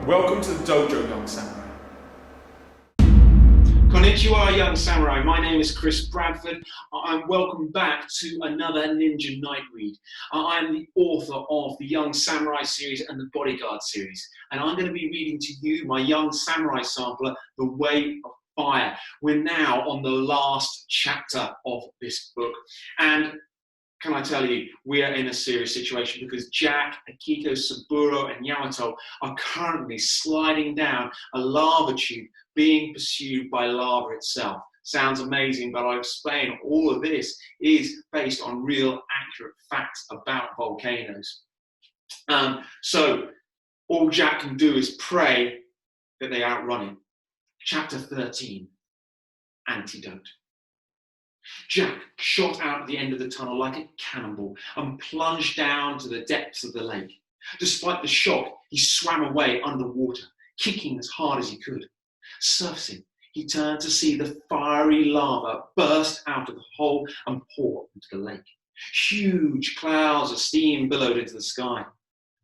Welcome to the dojo, young samurai. Konnichiwa, young samurai. My name is Chris Bradford. I'm welcome back to another Ninja Night Read. I'm the author of the Young Samurai series and the Bodyguard series. And I'm going to be reading to you my Young Samurai sampler, The Way of Fire. We're now on the last chapter of this book. And can I tell you, we are in a serious situation because Jack, Akiko, Saburo, and Yamato are currently sliding down a lava tube being pursued by lava itself. Sounds amazing, but I'll explain all of this is based on real accurate facts about volcanoes. So all Jack can do is pray that they outrun him. Chapter 13, Antidote. Jack shot out at the end of the tunnel like a cannonball and plunged down to the depths of the lake. Despite the shock, he swam away underwater, kicking as hard as he could. Surfacing, he turned to see the fiery lava burst out of the hole and pour into the lake. Huge clouds of steam billowed into the sky.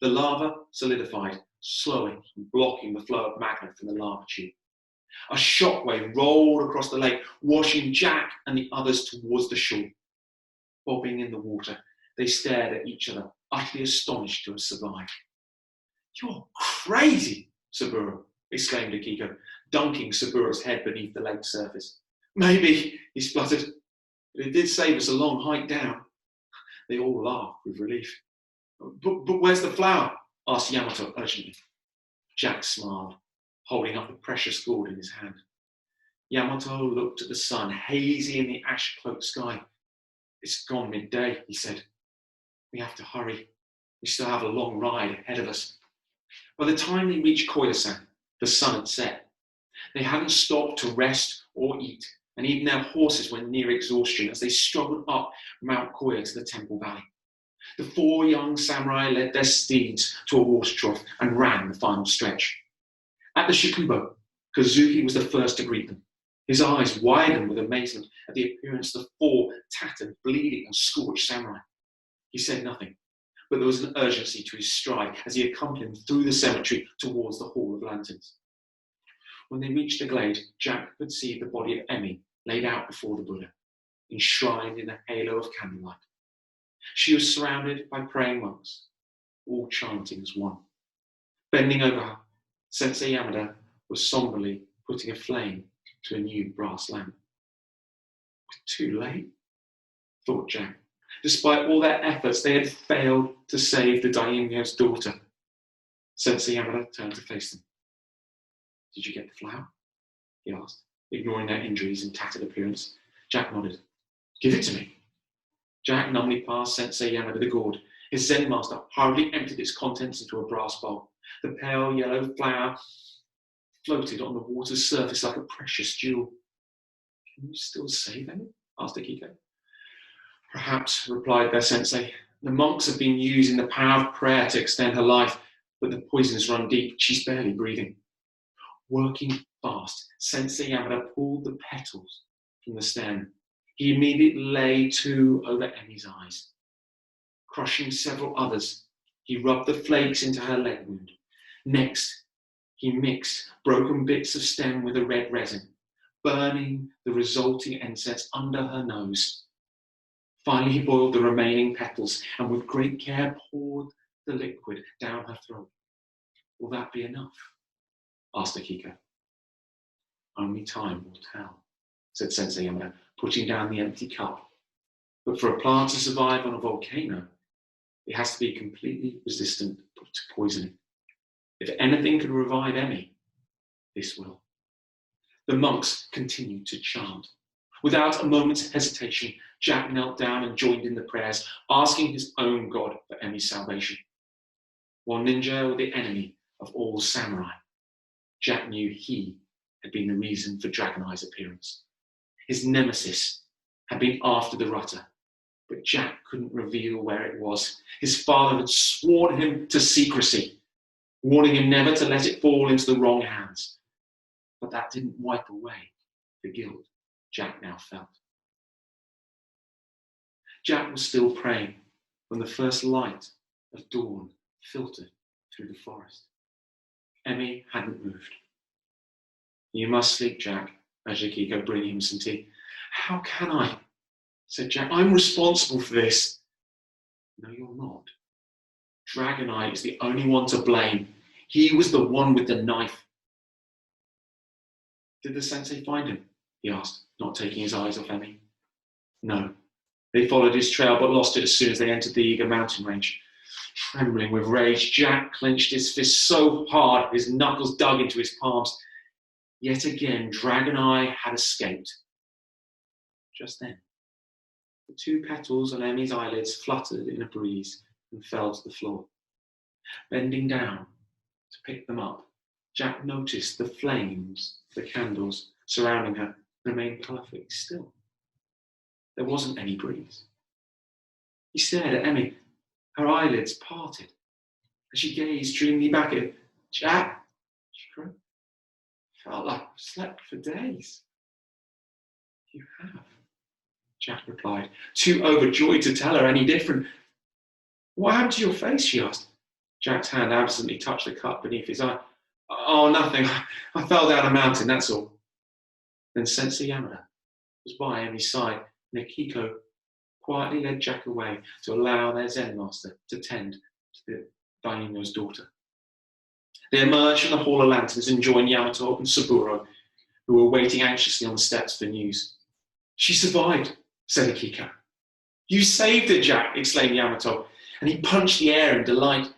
The lava solidified, slowing and blocking the flow of magma from the lava tube. A shockwave rolled across the lake, washing Jack and the others towards the shore. Bobbing in the water, they stared at each other, utterly astonished to have survived. "You're crazy," Saburo exclaimed Akiko, dunking Saburo's head beneath the lake's surface. "Maybe," he spluttered, "but it did save us a long hike down." They all laughed with relief. But where's the flower?" asked Yamato urgently. Jack smiled, holding up the precious gourd in his hand. Yamato looked at the sun, hazy in the ash-cloaked sky. "It's gone midday," he said. "We have to hurry. We still have a long ride ahead of us." By the time they reached Koyasan, the sun had set. They hadn't stopped to rest or eat, and even their horses were near exhaustion as they struggled up Mount Koya to the temple valley. The four young samurai led their steeds to a water trough and ran the final stretch. At the Shikubo, Kazuki was the first to greet them. His eyes widened with amazement at the appearance of the four tattered, bleeding, and scorched samurai. He said nothing, but there was an urgency to his stride as he accompanied them through the cemetery towards the Hall of Lanterns. When they reached the glade, Jack could see the body of Emi laid out before the Buddha, enshrined in a halo of candlelight. She was surrounded by praying monks, all chanting as one. Bending over her, Sensei Yamada was somberly putting a flame to a new brass lamp. Too late, thought Jack. Despite all their efforts, they had failed to save the daimyo's daughter. Sensei Yamada turned to face them. "Did you get the flower?" he asked, ignoring their injuries and tattered appearance. Jack nodded. "Give it to me." Jack numbly passed Sensei Yamada the gourd. His Zen master hurriedly emptied its contents into a brass bowl. The pale yellow flower floated on the water's surface like a precious jewel. "Can you still save them?" asked Akiko. "Perhaps," replied their sensei. "The monks have been using the power of prayer to extend her life, but the poison's run deep. She's barely breathing." Working fast, Sensei Yamada pulled the petals from the stem. He immediately laid two over Emi's eyes. Crushing several others, he rubbed the flakes into her leg wound. Next, he mixed broken bits of stem with a red resin, burning the resulting incense under her nose. Finally, he boiled the remaining petals and with great care poured the liquid down her throat. "Will that be enough?" asked Akiko. "Only time will tell," said Sensei Yamada, putting down the empty cup. "But for a plant to survive on a volcano, it has to be completely resistant to poisoning. If anything can revive Emi, this will." The monks continued to chant. Without a moment's hesitation, Jack knelt down and joined in the prayers, asking his own god for Emi's salvation. While ninja were the enemy of all samurai, Jack knew he had been the reason for Dragon Eye's appearance. His nemesis had been after the rudder, but Jack couldn't reveal where it was. His father had sworn him to secrecy, warning him never to let it fall into the wrong hands. But that didn't wipe away the guilt Jack now felt. Jack was still praying when the first light of dawn filtered through the forest. Emmy hadn't moved. "You must sleep, Jack," urged Akiko, bringing him some tea. "How can I?" said Jack. "I'm responsible for this." "No, you're not. Dragon Eye is the only one to blame. He was the one with the knife." "Did the sensei find him?" he asked, not taking his eyes off Emmy. "No. They followed his trail but lost it as soon as they entered the Eager mountain range." Trembling with rage, Jack clenched his fist so hard his knuckles dug into his palms. Yet again, Dragon Eye had escaped. Just then, the 2 petals on Emmy's eyelids fluttered in a breeze and fell to the floor. Bending down to pick them up, Jack noticed the flames, the candles surrounding her, remained perfectly still. There wasn't any breeze. He stared at Emmy. Her eyelids parted as she gazed dreamily back at him. "Jack," she cried. "Felt like I've slept for days." "You have," Jack replied, too overjoyed to tell her any different. "What happened to your face?" she asked. Jack's hand absently touched the cut beneath his eye. "Oh, nothing. I fell down a mountain, that's all." Then Sensei Yamada was by Emmy's side, and Akiko quietly led Jack away to allow their Zen master to tend to the daimyo's daughter. They emerged from the Hall of Lanterns and joined Yamato and Saburo, who were waiting anxiously on the steps for news. "She survived," said Akiko. "You saved her, Jack," exclaimed Yamato, and he punched the air in delight.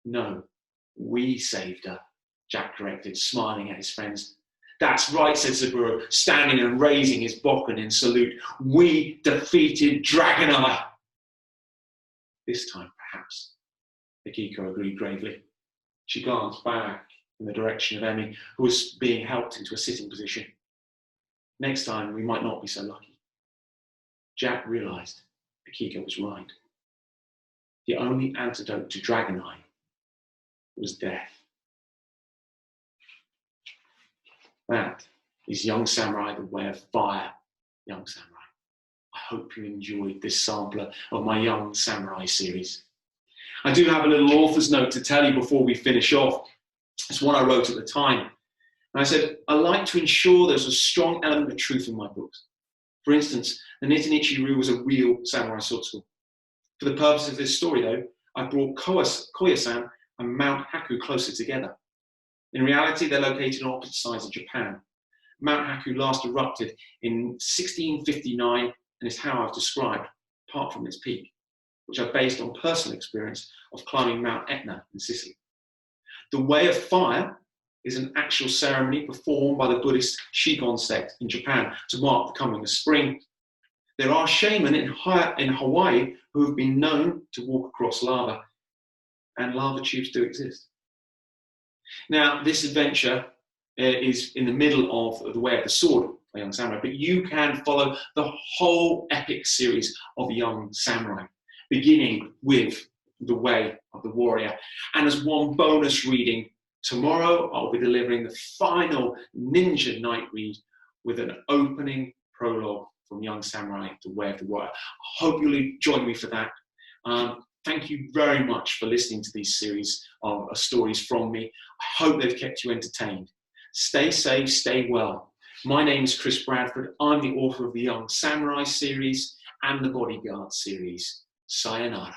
"No, we saved her," Jack corrected, smiling at his friends. "That's right," said Saburo, standing and raising his bokken in salute. "We defeated Dragon Eye." "This time, perhaps," Akiko agreed gravely. She glanced back in the direction of Emmy, who was being helped into a sitting position. "Next time, we might not be so lucky." Jack realized Akiko was right. The only antidote to Dragon Eye was death. That is Young Samurai, The Way of Fire, Young Samurai. I hope you enjoyed this sampler of my Young Samurai series. I do have a little author's note to tell you before we finish off. It's one I wrote at the time. And I said, I like to ensure there's a strong element of truth in my books. For instance, the Nitanichi Ryu was a real samurai sword school. For the purpose of this story, though, I brought Koyasan and Mount Haku closer together. In reality, they're located on opposite sides of Japan. Mount Haku last erupted in 1659 and is how I've described, apart from its peak, which I based on personal experience of climbing Mount Etna in Sicily. The Way of Fire is an actual ceremony performed by the Buddhist Shigon sect in Japan to mark the coming of spring. There are shamans in Hawaii who have been known to walk across lava, and lava tubes do exist. Now, this adventure is in the middle of The Way of the Sword by Young Samurai, but you can follow the whole epic series of Young Samurai, beginning with The Way of the Warrior. And as one bonus reading, tomorrow I'll be delivering the final Ninja Night Read with an opening prologue from Young Samurai, The Way of the Warrior. I hope you'll join me for that. Thank you very much for listening to these series of stories from me. I hope they've kept you entertained. Stay safe, stay well. My name is Chris Bradford. I'm the author of the Young Samurai series and the Bodyguard series. Sayonara.